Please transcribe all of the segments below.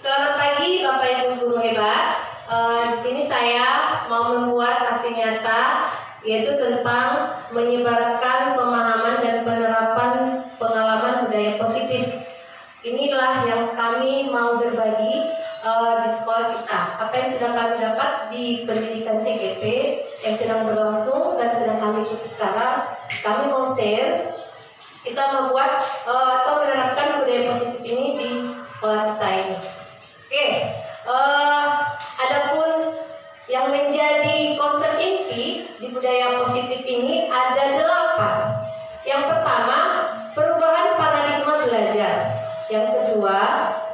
Selamat pagi Bapak Ibu guru hebat. Di sini saya mau membuat aksi nyata yaitu tentang menyebarkan pemahaman dan penerapan pengalaman budaya positif. Inilah yang kami mau berbagi di sekolah kita. Apa yang sudah kami dapat di pendidikan CGP yang sedang berlangsung dan sedang kami ikuti sekarang, kami mau share. Kita membuat atau menerapkan budaya positif ini di sekolah kita ini. Oke, adapun yang menjadi konsep inti di budaya positif ini ada 8. Yang pertama, perubahan paradigma belajar. Yang kedua,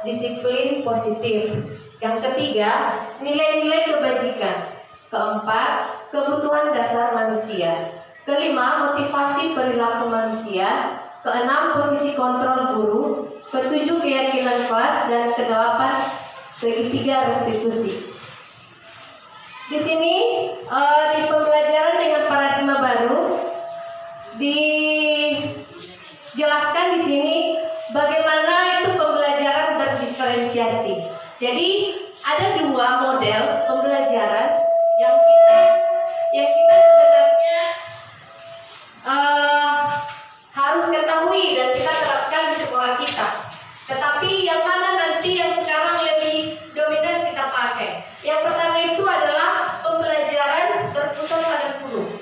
disiplin positif. Yang ketiga, nilai-nilai kebajikan. Keempat, kebutuhan dasar manusia. Kelima, motivasi perilaku manusia. Keenam, posisi kontrol guru. Ketujuh, keyakinan kelas. Dan kedelapan, segitiga restitusi. Di sini di pembelajaran dengan paradigma baru dijelaskan di sini bagaimana itu pembelajaran berdiferensiasi. Jadi ada 2 model pembelajaran yang kita sebenarnya harus ketahui dan kita terapkan di sekolah kita. Tetapi yang mana nanti yang sekarang lebih dominan kita pakai? Yang pertama itu adalah pembelajaran berpusat pada guru.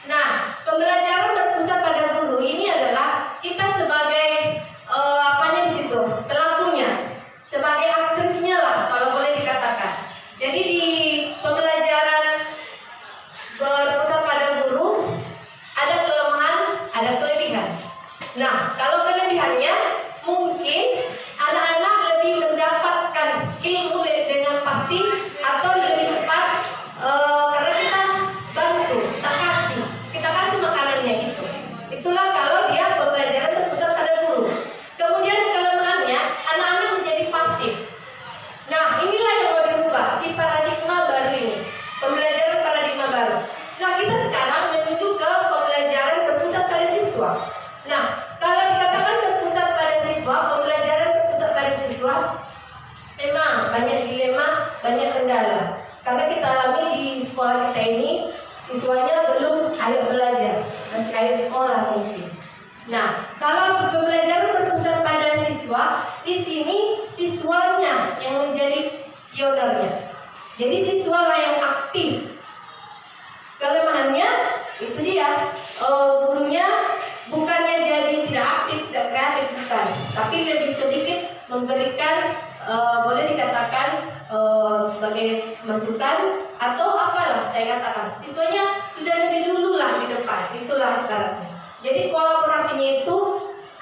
Nah, pembelajaran berpusat pada guru ini adalah kita sebagai di situ pelakunya, sebagai aktrisnya lah kalau boleh dikatakan. Jadi di pembelajaran berpusat pada guru ada kelemahan, ada kelebihan. Nah, kalau kelebihannya mungkin anak-anak lebih mendapatkan ilmu dengan pasti atau lebih cepat karena kita bantu, kita kasih makanannya gitu. Itulah kalau dia pembelajaran berpusat pada guru. Kemudian kelemahannya anak-anak menjadi pasif. Nah, inilah yang mau dirubah di paradigma baru ini, pembelajaran paradigma baru. Nah, kita sekarang menuju ke pembelajaran berpusat pada siswa. Nah, kalau dikatakan berpusat pada siswa, pembelajaran berpusat pada siswa, memang banyak dilema, banyak kendala. Karena kita alami di sekolah kita ini, siswanya belum ayo belajar, masih ayo sekolah mungkin. Nah, kalau pembelajaran berpusat pada siswa, di sini siswanya yang menjadi pionernya. Jadi siswalah yang aktif. Kelemahannya itu dia, gurunya bukannya jadi tidak aktif, tidak kreatif, bukan, tapi lebih sedikit memberikan boleh dikatakan sebagai masukan atau apalah saya katakan. Siswanya sudah lebih dulu lah di depan, itulah ibaratnya. Jadi kolaborasinya itu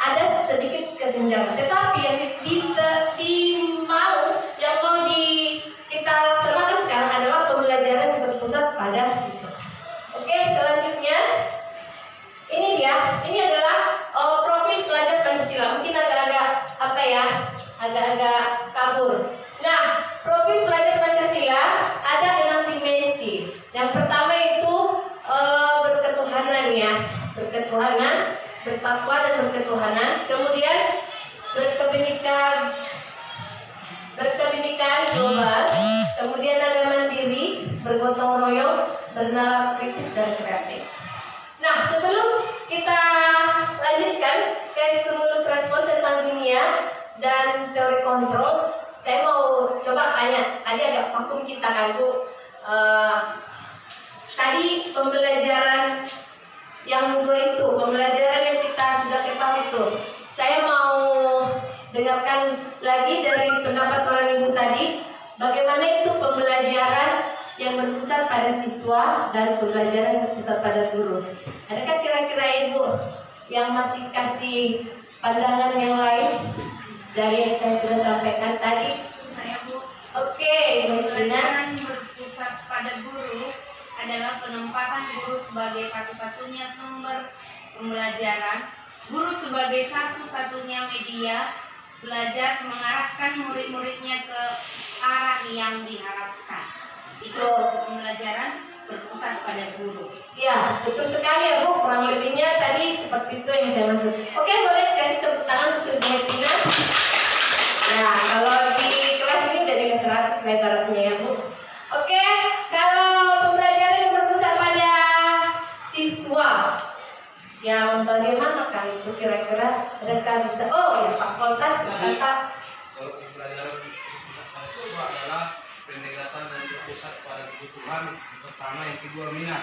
ada sedikit kesenjangan. Tetapi yang mau kita laksanakan sekarang adalah pembelajaran yang berpusat pada siswa. Oke, selanjutnya ini dia. Ini adalah profil pelajar Pancasila. Mungkin agak-agak kabur. Nah, profil pelajar Pancasila ada 6 dimensi. Yang pertama itu berketuhanan ya, berketuhanan, bertakwa dan berketuhanan. Kemudian berkebinekaan global. Kemudian ada mandiri, bergotong royong, bernalar kritis dan kreatif. Nah, sebelum kita lanjutkan ke stimulus respon tentang dunia dan teori kontrol, saya mau coba tanya. Tadi agak vakum kita kan Bu. Tadi pembelajaran yang 2 itu, pembelajaran yang kita sudah ketahui itu, saya mau dengarkan lagi dari pendapat orang ibu tadi, bagaimana itu pembelajaran yang berpusat pada siswa dan pembelajaran yang berpusat pada guru. Adakah kira-kira ibu yang masih kasih pandangan yang lain dari yang saya sudah sampaikan tadi? Saya Bu. Oke, Pembelajaran berpusat pada guru adalah penempatan guru sebagai satu-satunya sumber pembelajaran, guru sebagai satu-satunya media belajar mengarahkan murid-muridnya ke arah yang diharapkan. Itu pembelajaran berpusat pada guru. Ya, betul sekali ya Bu. Kurang lebihnya tadi seperti itu yang saya maksud. Oke, boleh kasih tepuk tangan untuk Bu Tina. Nah, kalau di kira-kira rekan bisa. Oh ya Pak Polkas, silakan Pak. Kalau pembelajaran di pusat mahasiswa adalah pendekatan dan berpusat pada kebutuhan yang pertama, yang kedua minat,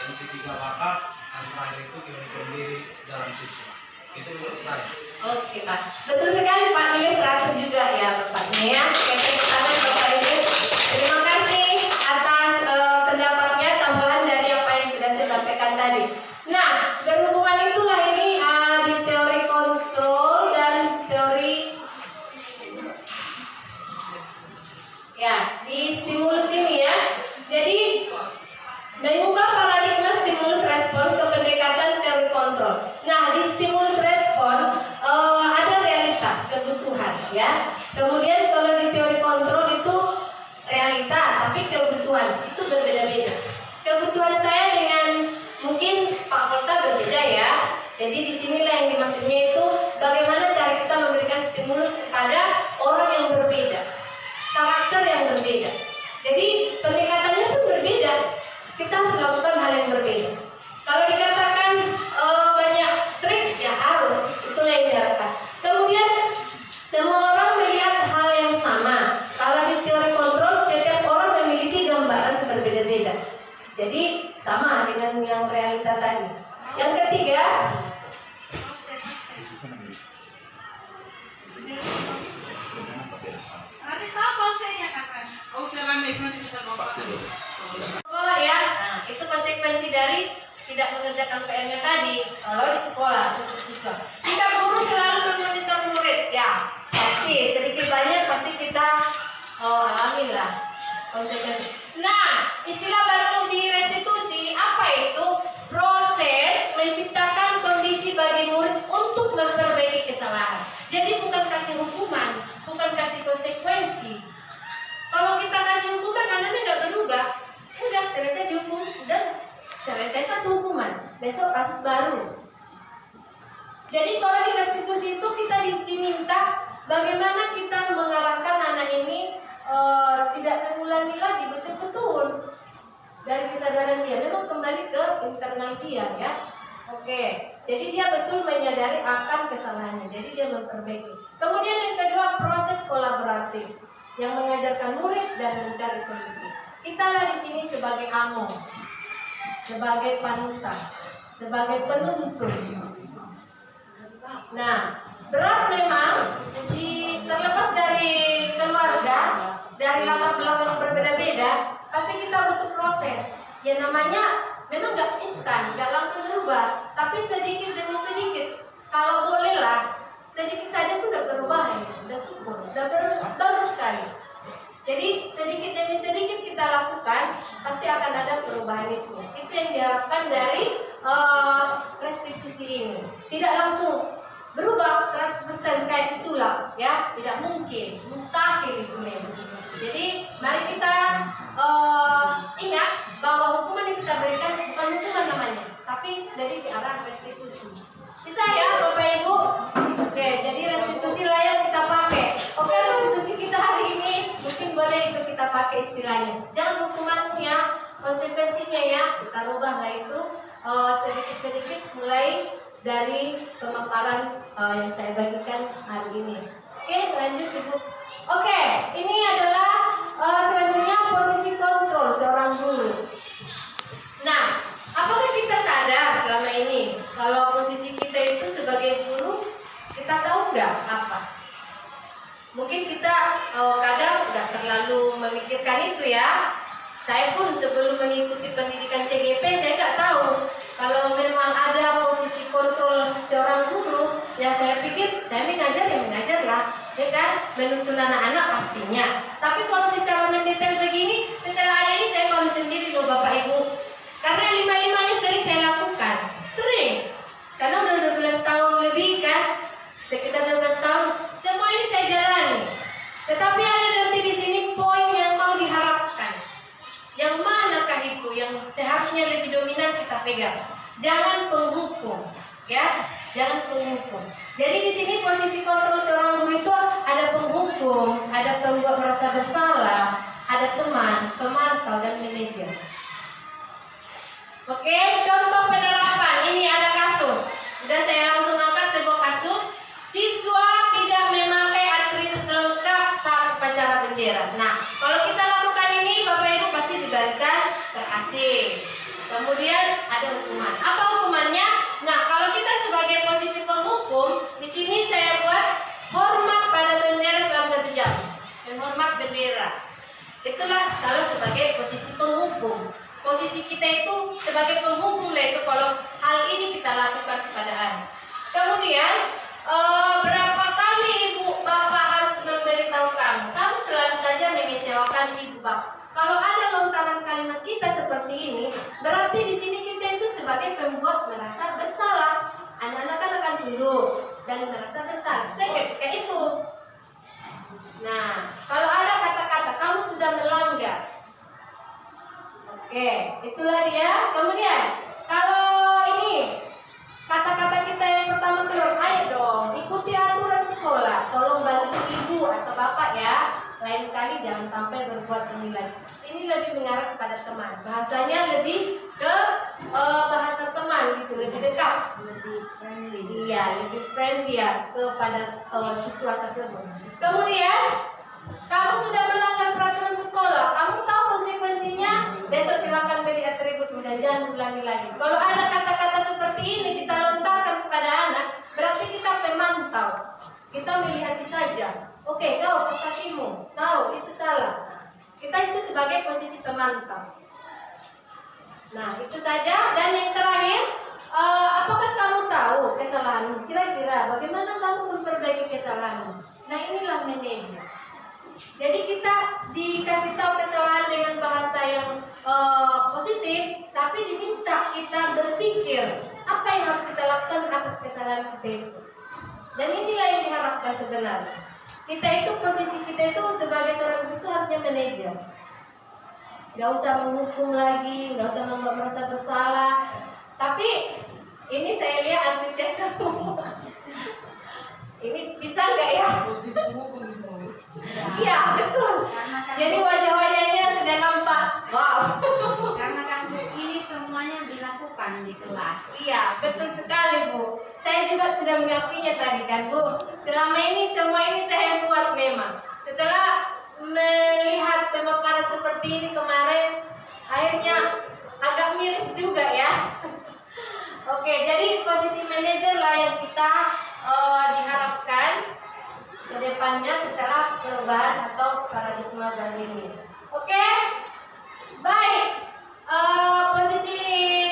yang ketiga bakat, dan terakhir itu kehidupan diri dalam siswa. Itu menurut saya. Oke Pak, betul sekali Pak, nilai 100 juga ya Bapaknya ya. Oke, tepuk tangan Bapak Ibu. Terima kasih atas pendapatnya, tambahan dari apa yang sudah saya sampaikan tadi. Nah, berhubungan itulah ini di teori kontrol dan teori ya di stimulus ini ya. Jadi mengubah paradigma stimulus respon ke pendekatan teori kontrol. Nah, di stimulus respon ada realita, kebutuhan ya. Kemudian kalau di teori kontrol itu realita, tapi kebutuhan itu berbeda-beda. Kebutuhan saya dengan mungkin Pak Volta berbeda ya. Jadi disinilah yang dimaksudnya itu bagaimana cara kita memberikan stimulus kepada orang yang berbeda, karakter yang berbeda. Jadi pendekatannya pun berbeda. Kita harus lakukan hal yang berbeda. Kalau dikatakan banyak trik, ya harus itulah yang diharapkan. Kemudian semua orang melihat hal yang sama. Kalau di teori kontrol, setiap orang memiliki gambaran berbeda-beda. Jadi sama dengan yang realita tadi. Yang ketiga, Nanti sama pausenya kakak. Oh, saya nanti bisa ngomong. oh ya, nah, itu konsekuensi dari tidak mengerjakan PR-nya tadi. Kalau di sekolah untuk siswa, kita guru selalu memonitor murid, ya pasti sedikit banyak pasti kita alami lah konsekuensi. Nah, istilah baru di restitusi apa itu? Proses menciptakan kondisi bagi murid untuk memperbaiki kesalahan. Jadi bukan kasih hukuman, bukan kasih konsekuensi. Kalau kita kasih hukuman, anaknya nggak berubah, udah selesai dihukum, udah selesai satu hukuman, besok kasus baru. Jadi kalau di restitusi itu kita diminta bagaimana kita mengarahkan anak ini tidak mengulangi lagi, betul-betul dari kesadaran dia, memang kembali ke internal dia ya. Oke, jadi dia betul menyadari akan kesalahannya, jadi dia memperbaiki. Kemudian yang kedua, proses kolaboratif yang mengajarkan murid dan mencari solusi. Kita di sini sebagai among, sebagai panutan, sebagai penuntun. Nah, berat memang terlepas dari keluarga, dari latar belakang berbeda-beda, pasti kita butuh proses. Ya namanya memang nggak instan, nggak langsung berubah, tapi sedikit demi sedikit. Kalau boleh lah, sedikit saja pun udah berubah ya, udah syukur, udah bagus sekali. Jadi sedikit demi sedikit kita lakukan, pasti akan ada perubahan itu. Itu yang diharapkan dari restitusi ini. Tidak langsung berubah 100% kayak disulap, ya tidak mungkin, mustahil itu memang. Jadi mari kita ingat bahwa hukuman yang kita berikan bukan hukuman namanya, tapi lebih ke arah restitusi. Bisa ya Bapak Ibu? Oke, jadi restitusi lah yang kita pakai. Oke, restitusi kita hari ini mungkin boleh itu kita pakai istilahnya. Jangan hukumannya, konsekuensinya ya, kita rubah lah itu sedikit-sedikit mulai dari pemaparan yang saya bagikan hari ini. Oke, lanjut Ibu. Oke, ini adalah selanjutnya posisi kontrol seorang guru. Nah, apakah kita sadar selama ini kalau posisi kita itu sebagai guru, kita tahu nggak apa? Mungkin kita kadang nggak terlalu memikirkan itu ya. Saya pun sebelum mengikuti pendidikan CGP, saya nggak tahu kalau memang ada posisi kontrol seorang guru. Ya saya pikir saya mengajar ya mengajar lah, ya kan, menuntun anak-anak pastinya. Tapi kalau secara mendetail begini, setelah ada ini saya malu sendiri loh Bapak Ibu. Karena lima-limanya sering saya lakukan, sering. Karena udah 12 tahun lebih kan, sekitar 12 tahun, semua ini saya jalani. Tetapi ada nanti di sini poin yang mau diharapkan. Yang manakah itu yang seharusnya lebih dominan kita pegang? Jangan penghukum, ya, jangan penghukum. Jadi di sini posisi kontrol seorang guru itu ada penghukum, ada pembuat merasa bersalah, ada teman, pemantau dan manajer. Oke, contoh penerapan. Ini ada kasus. Udah saya langsung angkat sebuah Kemudian ada hukuman. Apa hukumannya? Nah, kalau kita sebagai posisi penghukum, di sini saya buat hormat pada bendera selama 1 jam. Menghormat bendera. Itulah kalau sebagai posisi penghukum. Posisi kita itu sebagai penghukum lah itu kalau hal ini kita lakukan kepada anak. Kemudian berapa kali ibu bapak harus memberitahu kamu? Kamu selalu saja mengecewakan ibu bapak. Kalau ada lontaran kalimat kita seperti ini, berarti di sini kita itu sebagai pembuat merasa bersalah. Anak-anak kan akan tunduk dan merasa bersalah. Saya ketika itu. Nah, kalau ada kata-kata kamu sudah melanggar. Oke, itulah dia. Kemudian, kalau ini kata-kata kita yang pertama keluar, ayo dong, ikuti aturan sekolah. Tolong bantu ibu atau bapak ya. Lain kali jangan sampai berbuat ini lagi. Ini lebih mengarah kepada teman. Bahasanya lebih ke bahasa teman gitu, lebih dekat, lebih friendly. Iya, lebih friendly ya kepada siswa tersebut. Kemudian, kamu sudah melanggar peraturan sekolah. Kamu tahu konsekuensinya. Besok silakan beli atribut dan jangan ulangi lagi. Kalau ada kata-kata seperti ini kita lontarkan kepada anak, berarti kita memantau. Kita melihat saja. Oke, kau pas kakimu. Tahu itu salah. Kita itu sebagai posisi pemantau. Nah, itu saja. Dan yang terakhir, apakah kamu tahu kesalahanmu? Kira-kira bagaimana kamu memperbaiki kesalahanmu? Nah, inilah manajer. Jadi kita dikasih tahu kesalahan dengan bahasa yang positif, tapi diminta kita berpikir apa yang harus kita lakukan atas kesalahan kita itu. Dan inilah yang diharapkan sebenarnya. Kita itu posisi kita itu sebagai seorang guru itu harusnya manajer. Gak usah menghukum lagi, gak usah membuat merasa bersalah. Tapi ini saya lihat antusias semua. Ini bisa nggak ya? Posisi penghukum bisa. Iya, betul. Jadi wajah-wajahnya sudah nampak. Wow. Karena kan Bu, ini semuanya dilakukan di kelas. Iya, betul sekali Bu. Saya juga sudah mengakuinya tadi kan Bu. Selama ini semua ini saya buat memang. Setelah melihat pemaparan seperti ini kemarin, akhirnya agak miris juga ya. Oke, jadi posisi manajer lah yang kita diharapkan ke depannya setelah perubahan atau paradigma baru ini. Oke, baik. Posisi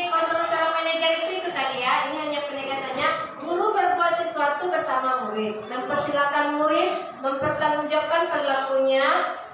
kontrol seorang manajer itu tadi ya. Ini hanya penegasannya. Guru berbuat sesuatu bersama murid, mempersilakan murid mempertanggungjawabkan perilakunya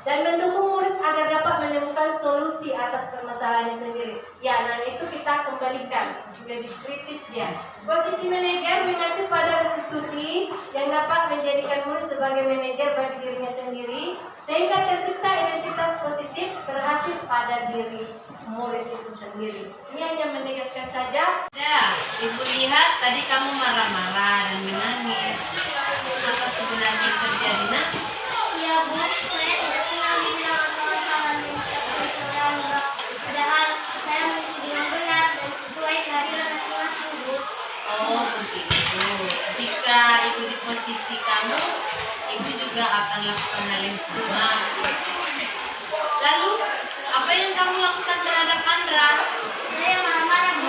dan mendukung murid agar dapat menemukan solusi atas permasalahannya sendiri. Ya, nah itu kita kembalikan lebih kritis dia. Posisi manajer mengacu pada restitusi yang dapat menjadikan murid sebagai manajer bagi dirinya sendiri, sehingga tercipta identitas positif berhasil pada diri murid itu sendiri. Ini hanya menegaskan saja. Ya, Ibu lihat tadi kamu marah-marah dan menangis. Apa sebenarnya yang terjadi, Nak? Ya Bu, saya tidak senang dibilang salah saudara. Padahal saya menulis dengan benar dan sesuai kehadiran masing-masing Bu. Oh, begitu. Jika Ibu di posisi kamu, Ibu juga akan lakukan hal yang sama. Lalu, apa yang kamu lakukan terhadap Andra? Saya marah-marah Bu,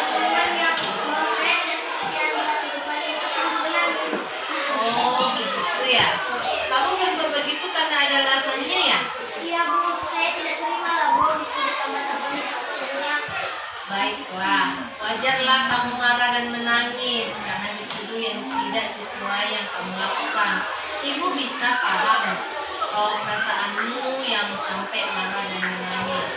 semuanya bahwa saya tidak setia dengan kehidupan itu sampai menangis. Oh, begitu ya. Kamu berbuat begitu karena ada alasannya ya? Iya Bu, saya tidak terima lah Bu dituduh tambah-tambah hasilnya. Baiklah, wajarlah kamu marah dan menangis karena dituduh yang tidak sesuai yang kamu lakukan. Ibu bisa paham perasaanmu yang sampai marah dan menangis.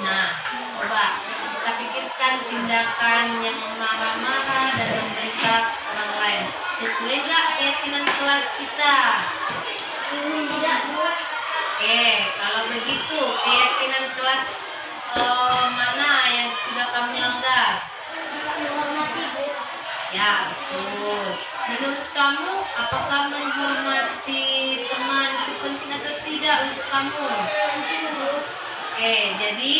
Nah, coba kita pikirkan tindakan yang marah-marah dan membentak orang lain. Sesuai nggak keyakinan kelas kita? Tidak Bu. Oke, kalau begitu keyakinan kelas mana yang sudah kamu langgar? Sikap menghormati Bu. Ya, betul. Menurut kamu, apakah menghormati teman itu penting atau tidak untuk kamu? Penting Bu. Oke, jadi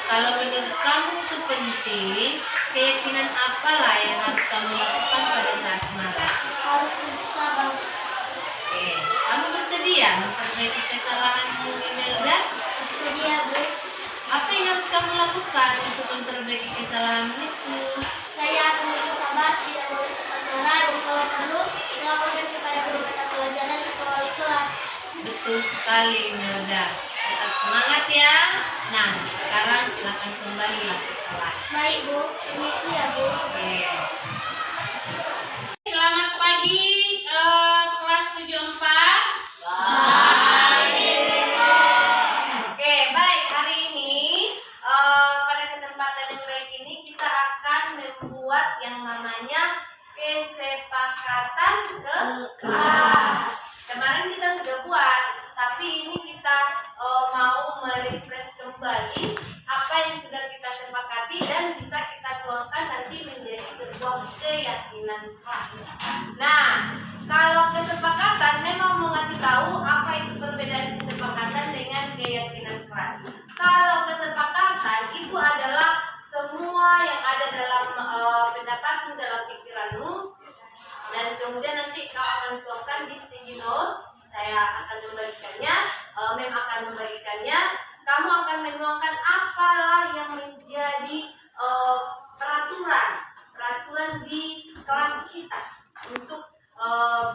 kalau menurut kamu itu penting, keyakinan apalah yang harus kamu lakukan pada saat marah? Harus bersabar. Oke, kamu bersedia memperbaiki kesalahanmu, Imelda? Bersedia Bu. Apa yang harus kamu lakukan untuk memperbaiki sekali Milda. Tetap semangat ya. Nah, sekarang silakan kembalilah ke kelas. Baik Bu, permisi ya Bu. Oke. Selamat pagi kelas 74. Oke, baik. Hari ini pada kesempatan yang baik ini kita akan membuat yang namanya kesepakatan ke kelas. Kemarin kita sudah buat, tapi ini kita mau merefresh kembali apa yang sudah kita sepakati dan bisa kita tuangkan nanti menjadi sebuah keyakinan kelas. Nah, kalau kesepakatan memang mau ngasih tahu apa itu perbedaan kesepakatan dengan keyakinan kelas. Kalau kesepakatan itu adalah semua yang ada dalam pendapatmu, dalam pikiranmu, dan kemudian nanti kau akan tuangkan di sticky notes. Saya akan membagikannya, Mem akan membagikannya. Kamu akan menuangkan apalah yang menjadi peraturan di kelas kita untuk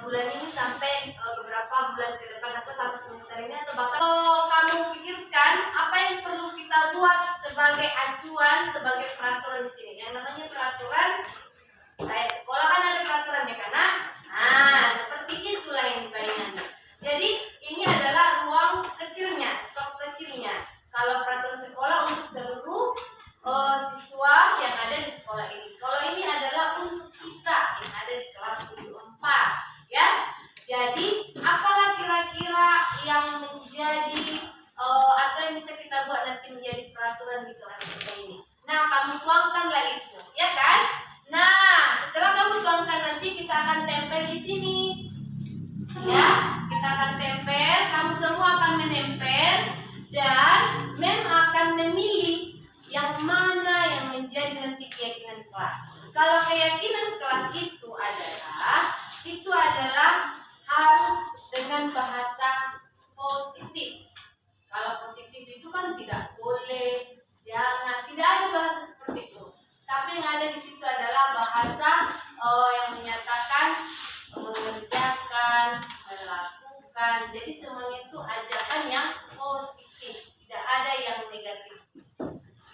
bulan ini sampai beberapa bulan ke depan atau satu semester ini, atau bahkan kamu pikirkan apa yang perlu kita buat sebagai acuan, sebagai peraturan di sini. Yang namanya peraturan, saya sekolah kan ada peraturannya kan? Nah, seperti itulah yang dibayangkan. Jadi ini adalah ruang kecilnya, stok kecilnya. Kalau peraturan sekolah untuk seluruh siswa yang ada di sekolah ini. Kalau ini adalah untuk kita yang ada di kelas 74, ya. Jadi apalah kira-kira yang menjadi atau yang bisa kita buat nanti menjadi peraturan di kelas kita ini. Nah, kamu tuangkanlah itu, ya kan? Nah, setelah kamu tuangkan nanti kita akan tempel di sini. Ya, kita akan tempel, kamu semua akan menempel dan Mem akan memilih yang mana yang menjadi nanti keyakinan kelas. Kalau keyakinan kelas itu adalah harus dengan bahasa positif. Kalau positif itu kan tidak boleh, jangan, tidak ada bahasa seperti itu. Tapi yang ada di situ adalah bahasa yang menyatakan mengerjakan, melakukan. Jadi semuanya itu ajakan yang positif, tidak ada yang negatif.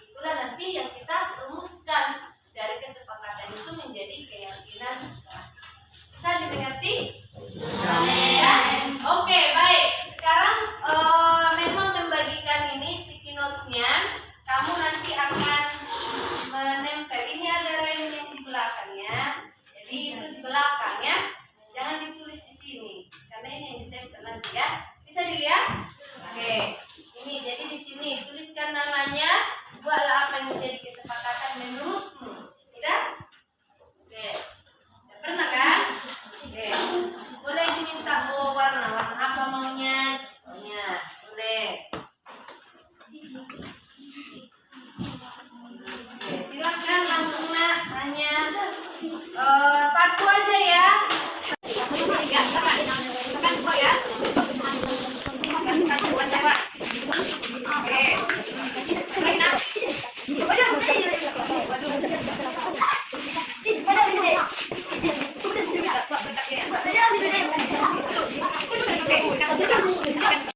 Itulah nanti yang kita rumuskan dari kesepakatan itu menjadi keyakinan kelas. Bisa dimengerti? Ya. Oke, baik. Sekarang memang membagikan ini sticky notes-nya. Kamu nanti akan menempel. Ini ada lem yang di belakangnya. Jadi itu di belakangnya. Jangan ditulis di sini, karena ini yang ditempel nanti ya. Bisa dilihat? Oke. Ini jadi di sini tuliskan namanya. Buatlah apa yang menjadi kesepakatan menurutmu. Udah? Oke. Udah pernah kan? Oke. Boleh diminta warna apa maunya? Contohnya. Boleh. Oke, silakan langsung nak tanya. Satu aja ya. Oke.